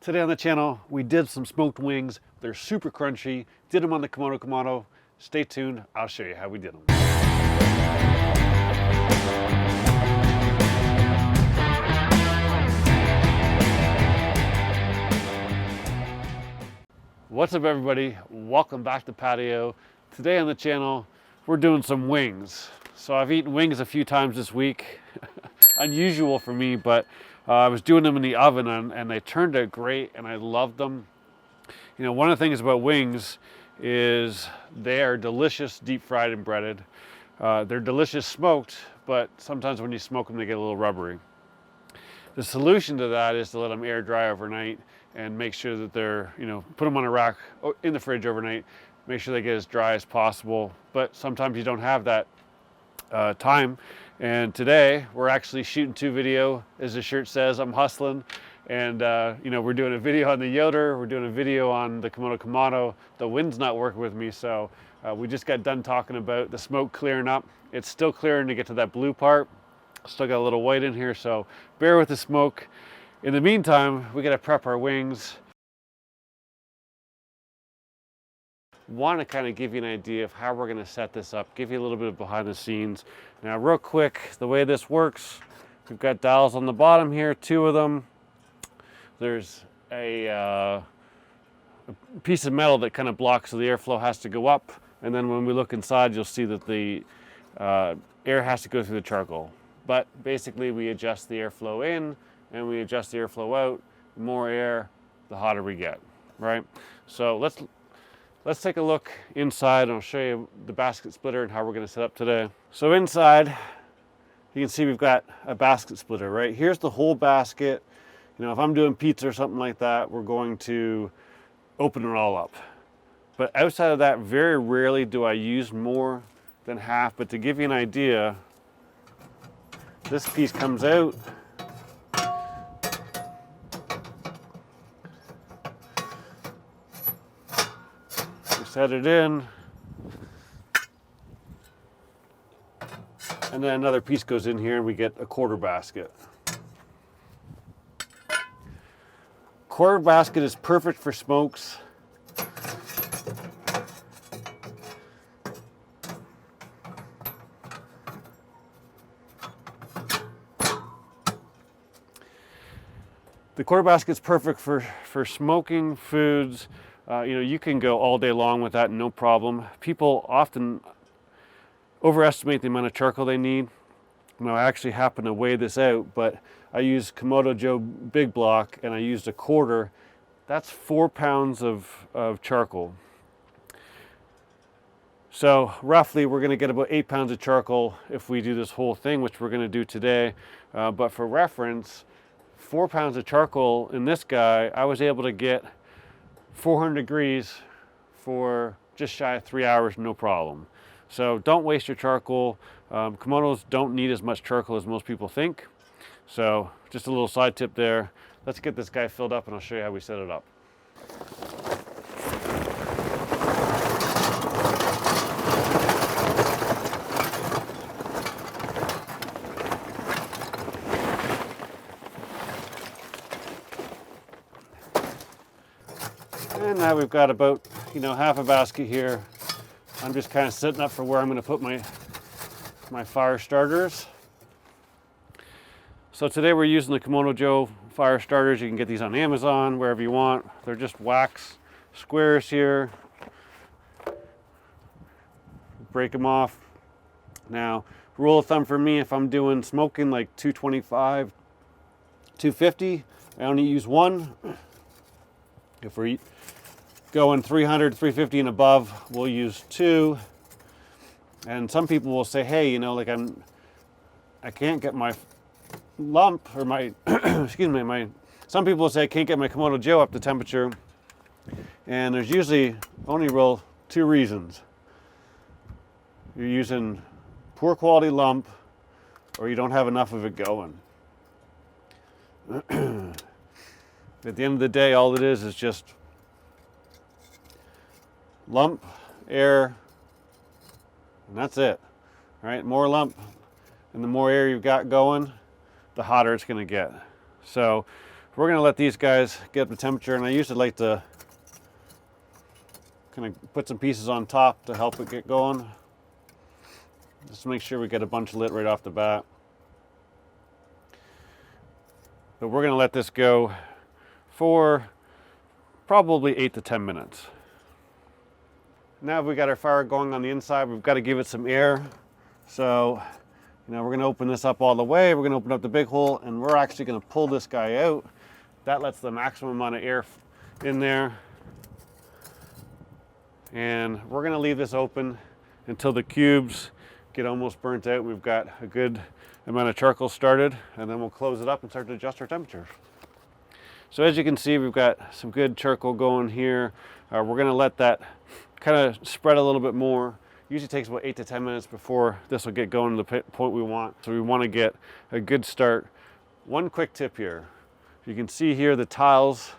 Today on the channel, we did some smoked wings. They're super crunchy. Did them on the Komodo Kamado. Stay tuned, I'll show you how we did them. What's up everybody? Welcome back to Patio. Today on the channel, we're doing some wings. So I've eaten wings a few times this week. Unusual for me, but I was doing them in the oven and they turned out great and I loved them. You know, one of the things about wings is they are delicious deep fried and breaded. They're delicious smoked, but sometimes when you smoke them, they get a little rubbery. The solution to that is to let them air dry overnight and make sure that they're, put them on a rack in the fridge overnight, make sure they get as dry as possible. But sometimes you don't have that time. And today we're actually shooting 2 video, as the shirt says. I'm hustling, and we're doing a video on the Yoder, we're doing a video on the Komodo Kamado. The wind's not working with me, so we just got done talking about the smoke clearing up. It's still clearing to get to that blue part. Still got a little white in here, so bear with the smoke. In the meantime, we got to prep our wings. Want to kind of give you an idea of how we're going to set this up, give you a little bit of behind the scenes. Now real quick, the way this works, we've got dowels on the bottom here, 2 of them. There's a piece of metal that kind of blocks, so the airflow has to go up, and then when we look inside you'll see that the air has to go through the charcoal. But basically we adjust the airflow in and we adjust the airflow out. The more air, the hotter we get, right? So let's take a look inside and I'll show you the basket splitter and how we're going to set up today. So inside, you can see we've got a basket splitter, right? Here's the whole basket. If I'm doing pizza or something like that, we're going to open it all up. But outside of that, very rarely do I use more than half. But to give you an idea, this piece comes out. Set it in, and then another piece goes in here and we get a quarter basket. Quarter basket is perfect for smokes. The quarter basket is perfect for smoking foods. You can go all day long with that, no problem. People often overestimate the amount of charcoal they need. I actually happen to weigh this out, but I use Komodo Joe Big Block and I used a quarter. That's 4 pounds of charcoal. So roughly we're going to get about 8 pounds of charcoal if we do this whole thing, which we're going to do today. But for reference, 4 pounds of charcoal in this guy, I was able to get 400 degrees for just shy of 3 hours, no problem. So don't waste your charcoal. Komodos don't need as much charcoal as most people think. So just a little side tip there. Let's get this guy filled up and I'll show you how we set it up. And now we've got about, half a basket here. I'm just kind of sitting up for where I'm going to put my fire starters. So today we're using the Komodo Joe fire starters. You can get these on Amazon, wherever you want. They're just wax squares here. Break them off. Now, rule of thumb for me, if I'm doing smoking like 225, 250, I only use 1. If we're going 300, 350 and above, we'll use 2. And some people will say, hey, I can't get my lump or my, some people will say I can't get my Komodo Joe up to temperature. And there's usually only 2 reasons. You're using poor quality lump or you don't have enough of it going. At the end of the day, all it is just lump, air, and that's it. All right, more lump and the more air you've got going, the hotter it's going to get. So we're going to let these guys get up to temperature, and I usually like to kind of put some pieces on top to help it get going. Just to make sure we get a bunch lit right off the bat. But we're going to let this go for probably 8 to 10 minutes. Now we got our fire going on the inside, we've got to give it some air. So, we're going to open this up all the way. We're going to open up the big hole, and we're actually going to pull this guy out. That lets the maximum amount of air in there. And we're going to leave this open until the cubes get almost burnt out. We've got a good amount of charcoal started, and then we'll close it up and start to adjust our temperature. So as you can see, we've got some good charcoal going here. We're going to let that kind of spread a little bit more. Usually takes about 8 to 10 minutes before this will get going to the point we want. So we want to get a good start. One quick tip here. You can see here the tiles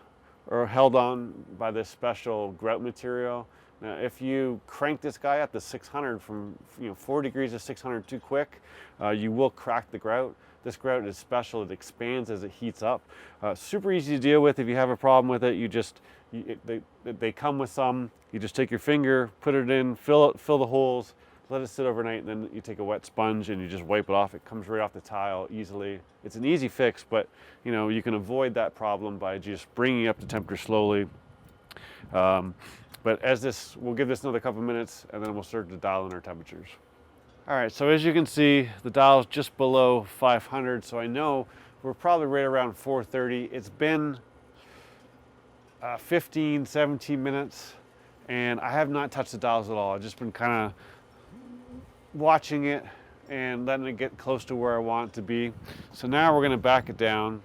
are held on by this special grout material. Now if you crank this guy up to 600 from 4 degrees to 600 too quick, you will crack the grout. This grout is special. It expands as it heats up. Super easy to deal with. If you have a problem with it, they come with some. You just take your finger, put it in, fill the holes, let it sit overnight, and then you take a wet sponge and you just wipe it off. It comes right off the tile easily. It's an easy fix, but you can avoid that problem by just bringing it up to temperature slowly. But we'll give this another couple minutes, and then we'll start to dial in our temperatures. All right, so as you can see, the dial is just below 500, so I know we're probably right around 430. It's been 15, 17 minutes, and I have not touched the dials at all. I've just been kind of watching it and letting it get close to where I want it to be. So now we're going to back it down.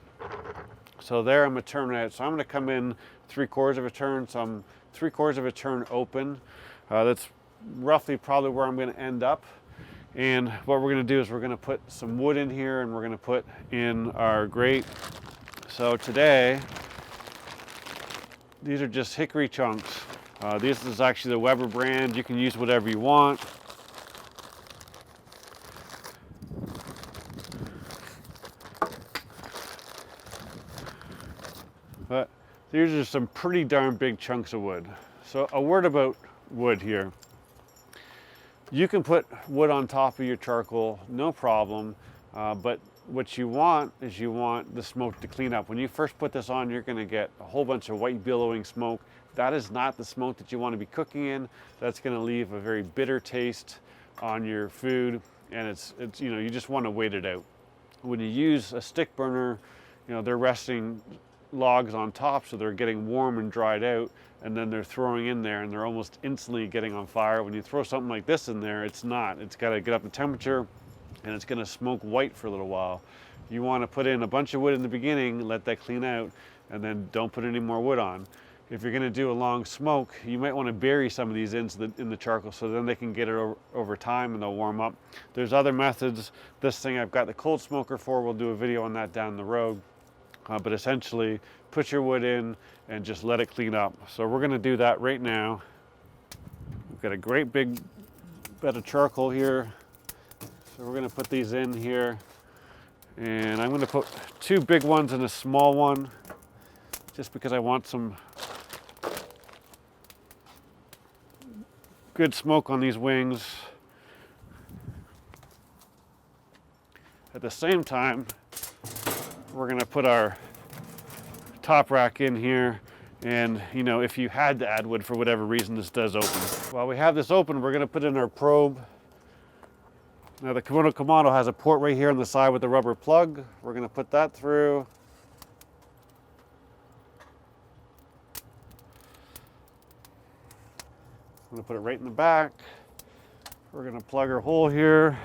So there I'm going to turn it. So I'm going to come in 3/4 of a turn. So I'm 3/4 of a turn open. That's roughly probably where I'm going to end up. And what we're going to do is we're going to put some wood in here, and we're going to put in our grate. So today, these are just hickory chunks. This is actually the Weber brand. You can use whatever you want. But these are some pretty darn big chunks of wood. So a word about wood here. You can put wood on top of your charcoal, no problem, but what you want is you want the smoke to clean up. When you first put this on, you're going to get a whole bunch of white billowing smoke. That is not the smoke that you want to be cooking in. That's going to leave a very bitter taste on your food, and it's you just want to wait it out. When you use a stick burner, they're resting logs on top, so they're getting warm and dried out, and then they're throwing in there and they're almost instantly getting on fire. When you throw something like this in there, it's not. It's got to get up to temperature, and it's going to smoke white for a little while. You want to put in a bunch of wood in the beginning, let that clean out, and then don't put any more wood on. If you're going to do a long smoke, you might want to bury some of these in the charcoal, so then they can get it over time and they'll warm up. There's other methods. This thing I've got the cold smoker for. We'll do a video on that down the road. But essentially, put your wood in and just let it clean up. So we're going to do that right now. We've got a great big bed of charcoal here. So we're going to put these in here. And I'm going to put 2 big ones and a small one, just because I want some good smoke on these wings. At the same time, we're going to put our top rack in here, and if you had to add wood for whatever reason, this does open. While we have this open, we're going to put in our probe. Now the Komodo Kamado has a port right here on the side with the rubber plug. We're going to put that through. I'm going to put it right in the back. We're going to plug our hole here.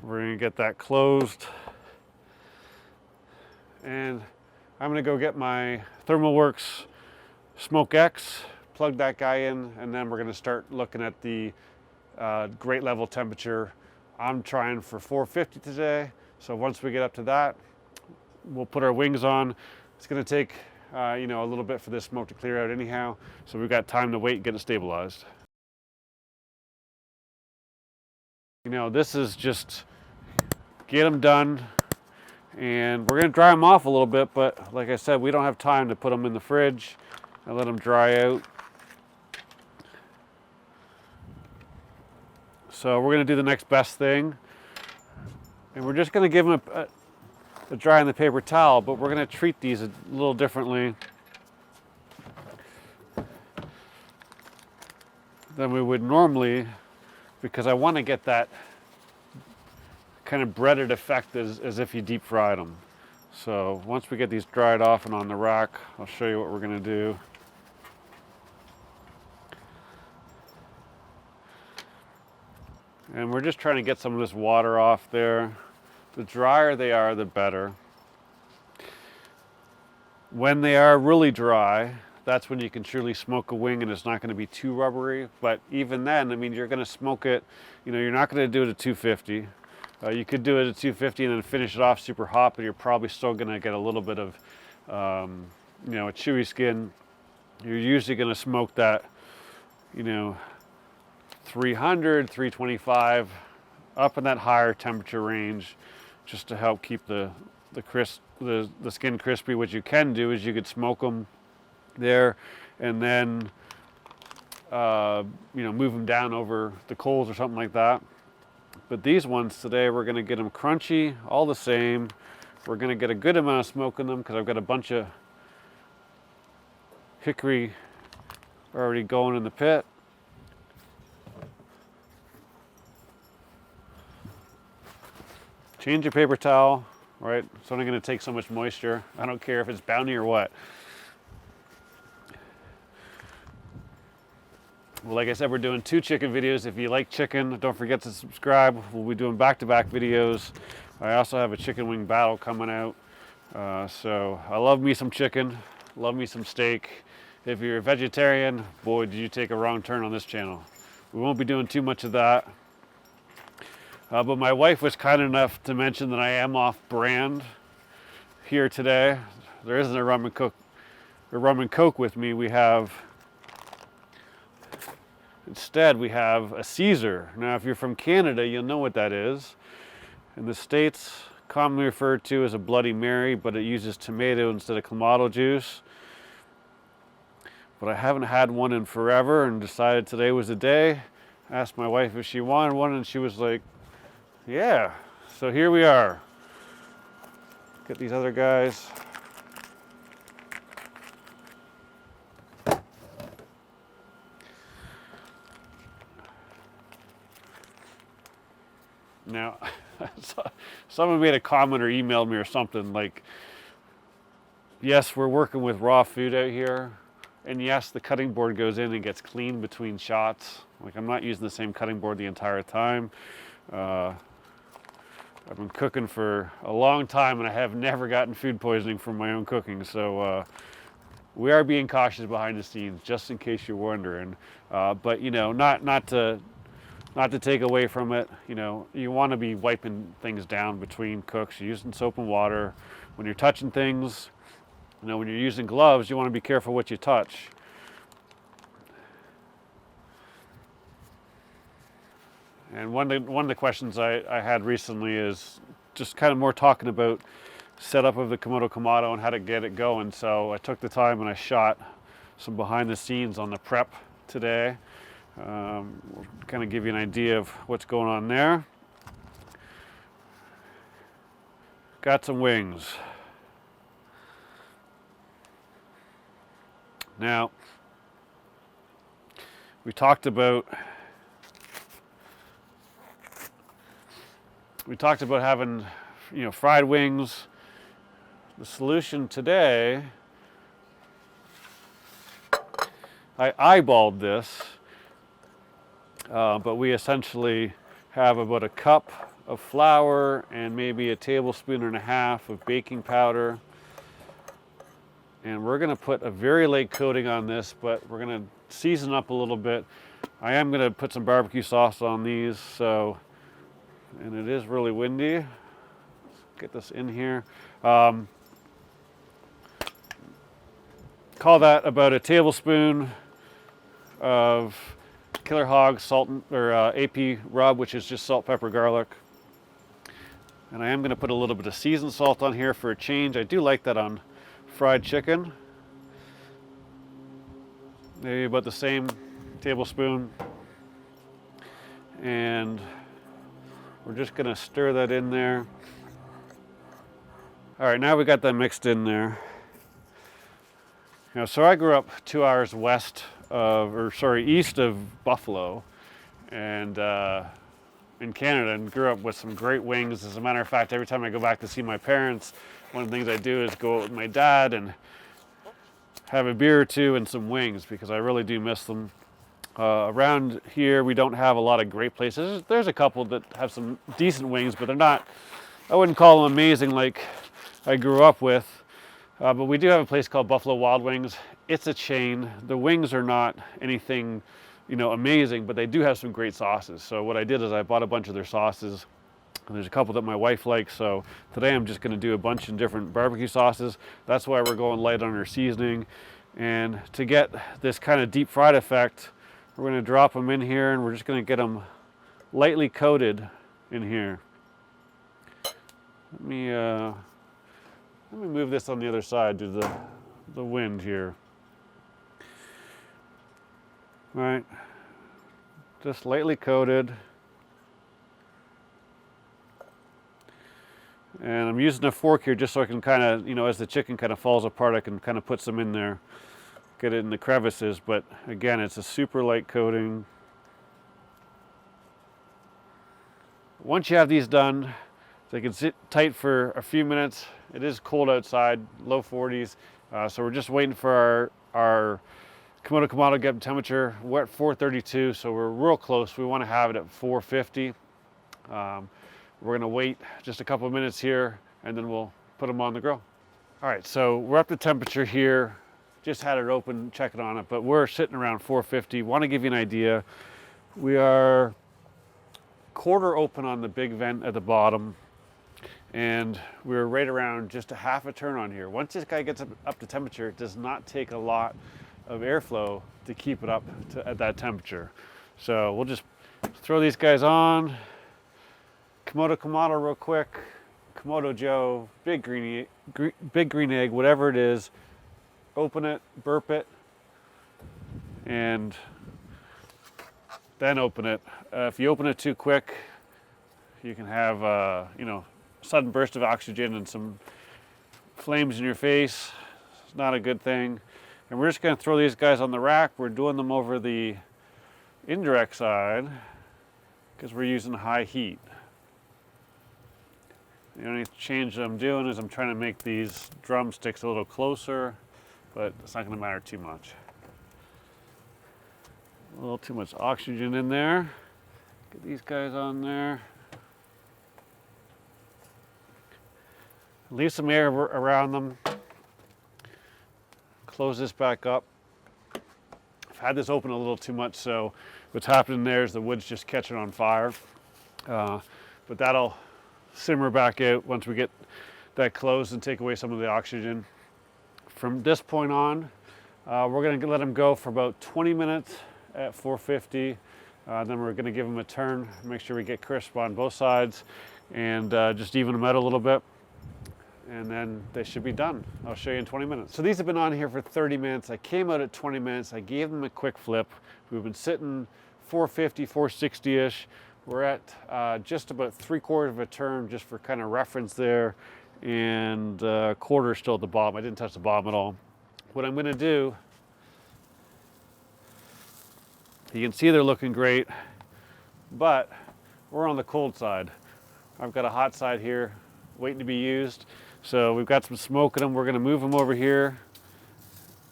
We're going to get that closed. And I'm going to go get my ThermalWorks Smoke X, plug that guy in, and then we're going to start looking at the grate level temperature. I'm trying for 450 today, so once we get up to that, we'll put our wings on. It's going to take a little bit for this smoke to clear out anyhow, so we've got time to wait and get it stabilized. This is just get them done And we're going to dry them off a little bit, but like I said, we don't have time to put them in the fridge and let them dry out. So we're going to do the next best thing. And we're just going to give them a dry on the paper towel, but we're going to treat these a little differently than we would normally, because I want to get that kind of breaded effect as if you deep fried them. So once we get these dried off and on the rack, I'll show you what we're going to do. And we're just trying to get some of this water off there. The drier they are, the better. When they are really dry, that's when you can truly smoke a wing and it's not going to be too rubbery. But even then, I mean, you're going to smoke it, you know, you're not going to do it at 250. You could do it at 250 and then finish it off super hot, but you're probably still going to get a little bit of, you know, a chewy skin. You're usually going to smoke that, you know, 300, 325, up in that higher temperature range, just to help keep the skin crispy. What you can do is you could smoke them there, and then you know, move them down over the coals or something like that. But these ones today, we're going to get them crunchy, all the same. We're going to get a good amount of smoke in them because I've got a bunch of hickory already going in the pit. Change your paper towel, right? It's only going to take so much moisture. I don't care if it's Bounty or what. Well, like I said, we're doing 2 chicken videos. If you like chicken, don't forget to subscribe. We'll be doing back-to-back videos. I also have a chicken wing battle coming out. So I love me some chicken, love me some steak. If you're a vegetarian, boy, did you take a wrong turn on this channel. We won't be doing too much of that. But my wife was kind enough to mention that I am off brand here today. There isn't a rum and coke with me. Instead, we have a Caesar. Now, if you're from Canada, you'll know what that is. In the States, commonly referred to as a Bloody Mary, but it uses tomato instead of Kamado juice. But I haven't had one in forever and decided today was the day. Asked my wife if she wanted one, and she was like, yeah. So here we are. Get these other guys. Now, someone made a comment or emailed me or something like, yes, we're working with raw food out here. And yes, the cutting board goes in and gets cleaned between shots. Like, I'm not using the same cutting board the entire time. I've been cooking for a long time and I have never gotten food poisoning from my own cooking. So we are being cautious behind the scenes, just in case you're wondering. But you know, not to take away from it. You know, you want to be wiping things down between cooks. You're using soap and water. When you're touching things, you know, when you're using gloves, you want to be careful what you touch. And one of the questions I had recently is just kind of more talking about setup of the Komodo Kamado and how to get it going. So I took the time and I shot some behind the scenes on the prep today. We'll kind of give you an idea of what's going on there. Got some wings. Now, we talked about having, you know, fried wings. The solution today, I eyeballed this, but we essentially have about a cup of flour and maybe a tablespoon and a half of baking powder. And we're going to put a very light coating on this, but we're going to season up a little bit. I am going to put some barbecue sauce on these, so, and it is really windy. Let's get this in here. Call that about a tablespoon of Killer Hog salt or AP rub, which is just salt, pepper, garlic. And I am going to put a little bit of seasoned salt on here for a change. I do like that on fried chicken. Maybe about the same tablespoon. And we're just going to stir that in there. All right, now we got that mixed in there. So I grew up 2 hours east of Buffalo, and in Canada, and grew up with some great wings. As a matter of fact, every time I go back to see my parents, one of the things I do is go out with my dad and have a beer or two and some wings, because I really do miss them. Around here, we don't have a lot of great places. There's a couple that have some decent wings, but they're not, I wouldn't call them amazing like I grew up with. But we do have a place called Buffalo Wild Wings. It's a chain. The wings are not anything, amazing, but they do have some great sauces. So what I did is I bought a bunch of their sauces, and there's a couple that my wife likes. So today I'm just going to do a bunch of different barbecue sauces. That's why we're going light on our seasoning. And to get this kind of deep fried effect, we're going to drop them in here, and we're just going to get them lightly coated in here. Let me move this on the other side to the wind here. All right, just lightly coated. And I'm using a fork here just so I can kind of, as the chicken kind of falls apart, I can kind of put some in there, get it in the crevices. But again, it's a super light coating. Once you have these done, they can sit tight for a few minutes. It is cold outside, low 40s. So we're just waiting for our Komodo Kamado to get temperature. We're at 432, so we're real close. We want to have it at 450. We're going to wait just a couple of minutes here, and then we'll put them on the grill. All right, so we're up to temperature here. Just had it open, checking on it, but we're sitting around 450. Want to give you an idea. We are quarter open on the big vent at the bottom, and we're right around just a half a turn on here. Once this guy gets up to temperature, it does not take a lot of airflow to keep it up at that temperature. So we'll just throw these guys on. Komodo Kamado real quick. Komodo Joe, big green egg, whatever it is. Open it, burp it, and then open it. If you open it too quick, you can have sudden burst of oxygen and some flames in your face. It's not a good thing. And we're just going to throw these guys on the rack. We're doing them over the indirect side because we're using high heat. The only change that I'm doing is I'm trying to make these drumsticks a little closer, but it's not going to matter too much. A little too much oxygen in there. Get these guys on there. Leave some air around them. Close this back up. I've had this open a little too much, so what's happening there is the wood's just catching on fire. But that'll simmer back out once we get that closed and take away some of the oxygen. From this point on, we're going to let them go for about 20 minutes at 450. Then we're going to give them a turn, make sure we get crisp on both sides, and just even them out a little bit. And then they should be done. I'll show you in 20 minutes. So these have been on here for 30 minutes. I came out at 20 minutes. I gave them a quick flip. We've been sitting 450, 460-ish. We're at just about 3/4 of a turn, just for kind of reference there, and quarter still at the bottom. I didn't touch the bottom at all. What I'm going to do, you can see they're looking great, but we're on the cold side. I've got a hot side here waiting to be used. So we've got some smoke in them. We're going to move them over here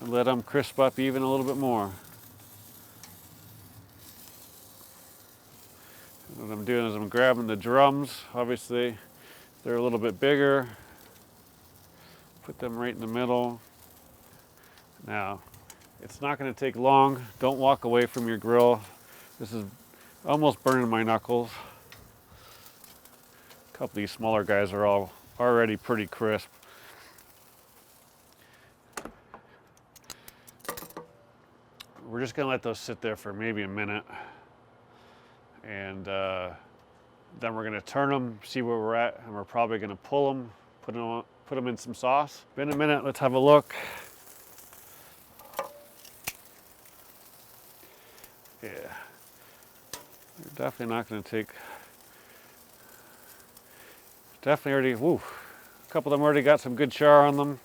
and let them crisp up even a little bit more. What I'm doing is I'm grabbing the drums. Obviously, they're a little bit bigger. Put them right in the middle. Now, it's not going to take long. Don't walk away from your grill. This is almost burning my knuckles. A couple of these smaller guys are all already pretty crisp. We're just going to let those sit there for maybe a minute and Then we're gonna turn them, see where we're at, and we're probably gonna pull them, put them in some sauce. Been a minute, let's have a look. Yeah, you're definitely not gonna take, definitely already, woo, a couple of them already got some good char on them.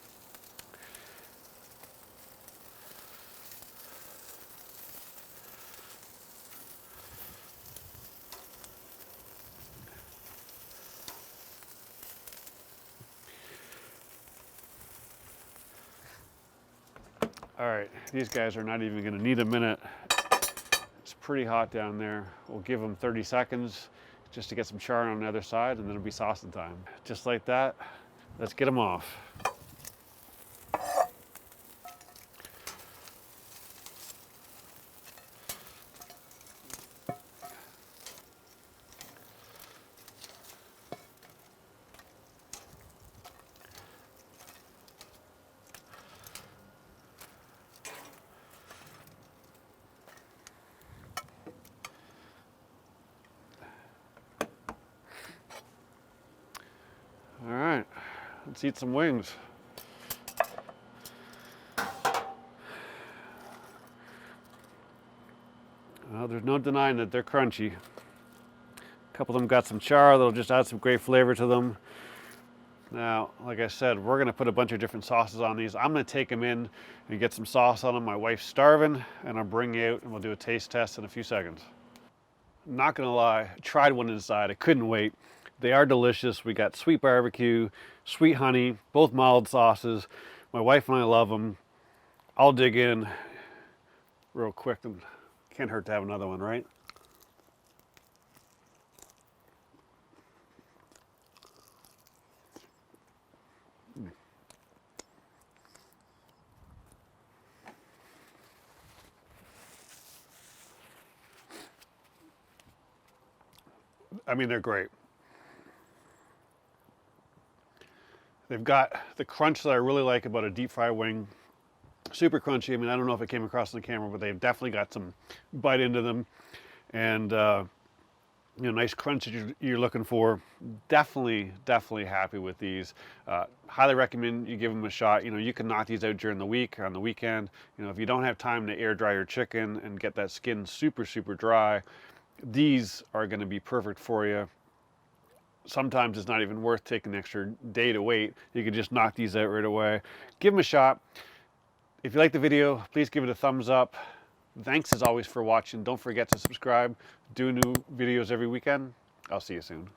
All right, these guys are not even gonna need a minute. It's pretty hot down there. We'll give them 30 seconds just to get some char on the other side, and then it'll be saucing time. Just like that, let's get them off. All right, let's eat some wings. Well, there's no denying that they're crunchy. A couple of them got some char that'll just add some great flavor to them. Now, like I said, we're gonna put a bunch of different sauces on these. I'm gonna take them in and get some sauce on them. My wife's starving, and I'll bring you out and we'll do a taste test in a few seconds. Not gonna lie, I tried one inside, I couldn't wait. They are delicious. We got sweet barbecue, sweet honey, both mild sauces. My wife and I love them. I'll dig in real quick. And can't hurt to have another one, right? I mean, they're great. They've got the crunch that I really like about a deep fry wing. Super crunchy. I mean, I don't know if it came across on the camera, but they've definitely got some bite into them. And, you know, nice crunch that you're looking for. Definitely happy with these. Highly recommend you give them a shot. You know, you can knock these out during the week or on the weekend. You know, if you don't have time to air dry your chicken and get that skin super dry, these are going to be perfect for you. Sometimes it's not even worth taking an extra day to wait. You can just knock these out right away. Give them a shot. If you like the video, please give it a thumbs up. Thanks as always for watching. Don't forget to subscribe. Do new videos every weekend. I'll see you soon.